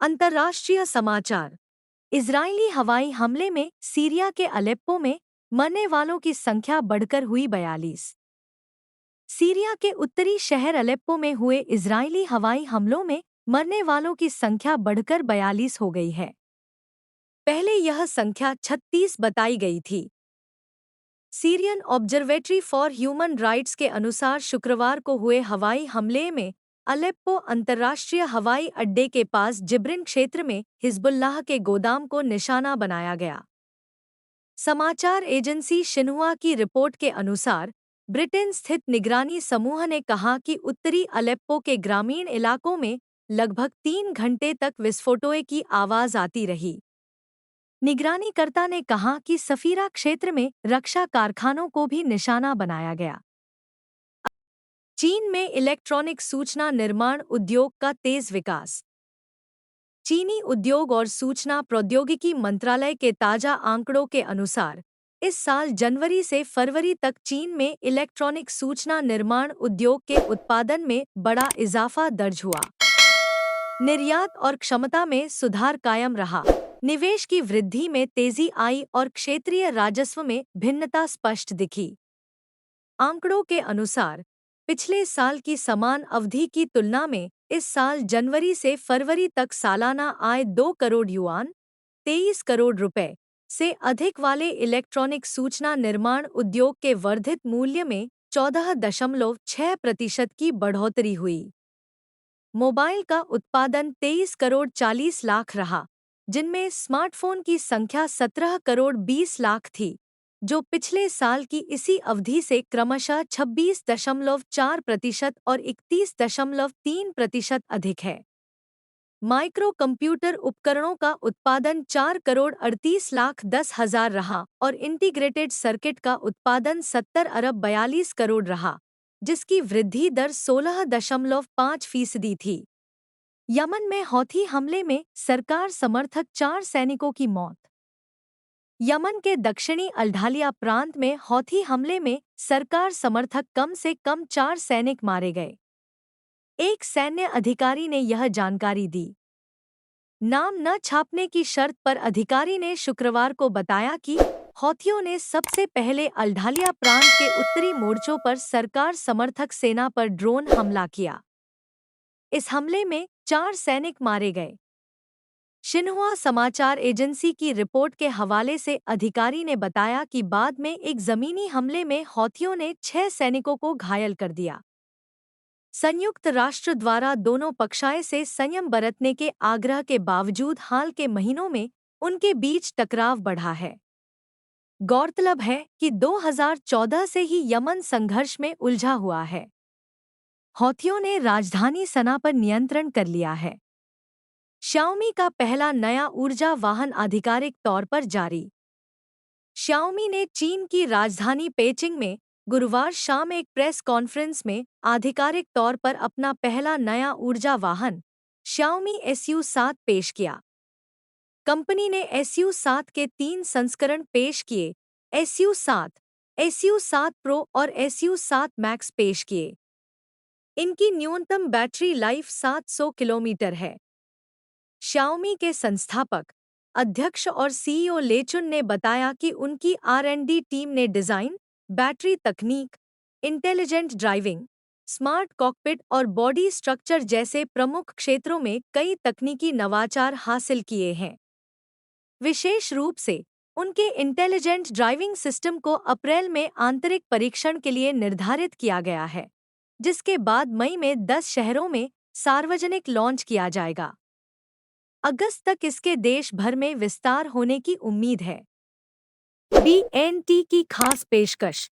अंतर्राष्ट्रीय समाचार। इजरायली हवाई हमले में सीरिया के अलेप्पो में मरने वालों की संख्या बढ़कर हुई 42। सीरिया के उत्तरी शहर अलेप्पो में हुए इजरायली हवाई हमलों में मरने वालों की संख्या बढ़कर 42 हो गई है। पहले यह संख्या 36 बताई गई थी। Syrian observatory for human rights के अनुसार शुक्रवार को हुए हवाई हमले में अलेप्पो अंतर्राष्ट्रीय हवाई अड्डे के पास जिब्रिन क्षेत्र में हिजबुल्लाह के गोदाम को निशाना बनाया गया। समाचार एजेंसी शिन्हुआ की रिपोर्ट के अनुसार ब्रिटेन स्थित निगरानी समूह ने कहा कि उत्तरी अलेप्पो के ग्रामीण इलाकों में लगभग 3 घंटे तक विस्फोटों की आवाज आती रही। निगरानीकर्ता ने कहा कि सफीरा क्षेत्र में रक्षा कारखानों को भी निशाना बनाया गया। चीन में इलेक्ट्रॉनिक सूचना निर्माण उद्योग का तेज विकास। चीनी उद्योग और सूचना प्रौद्योगिकी मंत्रालय के ताजा आंकड़ों के अनुसार इस साल जनवरी से फरवरी तक चीन में इलेक्ट्रॉनिक सूचना निर्माण उद्योग के उत्पादन में बड़ा इजाफा दर्ज हुआ। निर्यात और क्षमता में सुधार कायम रहा। निवेश की वृद्धि में तेजी आई और क्षेत्रीय राजस्व में भिन्नता स्पष्ट दिखी। आंकड़ों के अनुसार पिछले साल की समान अवधि की तुलना में इस साल जनवरी से फरवरी तक सालाना आय 2 करोड़ युआन 23 करोड़ रुपए से अधिक वाले इलेक्ट्रॉनिक सूचना निर्माण उद्योग के वर्धित मूल्य में 14.6% की बढ़ोतरी हुई। मोबाइल का उत्पादन 23 करोड़ 40 लाख रहा, जिनमें स्मार्टफोन की संख्या 17 करोड़ 20 लाख थी, जो पिछले साल की इसी अवधि से क्रमशः 26.4% और 31.3% अधिक है। माइक्रो कंप्यूटर उपकरणों का उत्पादन 4 करोड़ 38 लाख 10 हजार रहा और इंटीग्रेटेड सर्किट का उत्पादन 70 अरब 42 करोड़ रहा, जिसकी वृद्धि दर 16.5% थी। यमन में हौथी हमले में सरकार समर्थक 4 सैनिकों की मौत। यमन के दक्षिणी अल्ढालिया प्रांत में हौथी हमले में सरकार समर्थक कम से कम 4 सैनिक मारे गए। एक सैन्य अधिकारी ने यह जानकारी दी। नाम न छापने की शर्त पर अधिकारी ने शुक्रवार को बताया कि हौथियों ने सबसे पहले अल्ढालिया प्रांत के उत्तरी मोर्चों पर सरकार समर्थक सेना पर ड्रोन हमला किया। इस हमले में 4 सैनिक मारे गए। शिन्हुआ समाचार एजेंसी की रिपोर्ट के हवाले से अधिकारी ने बताया कि बाद में एक जमीनी हमले में हौथियों ने 6 सैनिकों को घायल कर दिया। संयुक्त राष्ट्र द्वारा दोनों पक्षाएं से संयम बरतने के आग्रह के बावजूद हाल के महीनों में उनके बीच टकराव बढ़ा है। गौरतलब है कि 2014 से ही यमन संघर्ष में उलझा हुआ है। हौथियों ने राजधानी सना पर नियंत्रण कर लिया है। शाओमी का पहला नया ऊर्जा वाहन आधिकारिक तौर पर जारी। शाओमी ने चीन की राजधानी पेचिंग में गुरुवार शाम एक प्रेस कॉन्फ्रेंस में आधिकारिक तौर पर अपना पहला नया ऊर्जा वाहन शाओमी SU7 पेश किया। कंपनी ने SU7 के 3 संस्करण पेश किए, SU7, SU7 Pro और SU7 Max पेश किए। इनकी न्यूनतम बैटरी लाइफ 700 किलोमीटर है। शाओमी के संस्थापक, अध्यक्ष और CEO लेचुन ने बताया कि उनकी R&D टीम ने डिज़ाइन, बैटरी तकनीक, इंटेलिजेंट ड्राइविंग, स्मार्ट कॉकपिट और बॉडी स्ट्रक्चर जैसे प्रमुख क्षेत्रों में कई तकनीकी नवाचार हासिल किए हैं। विशेष रूप से उनके इंटेलिजेंट ड्राइविंग सिस्टम को अप्रैल में आंतरिक परीक्षण के लिए निर्धारित किया गया है, जिसके बाद मई में 10 शहरों में सार्वजनिक लॉन्च किया जाएगा। अगस्त तक इसके देश भर में विस्तार होने की उम्मीद है। BNT की खास पेशकश।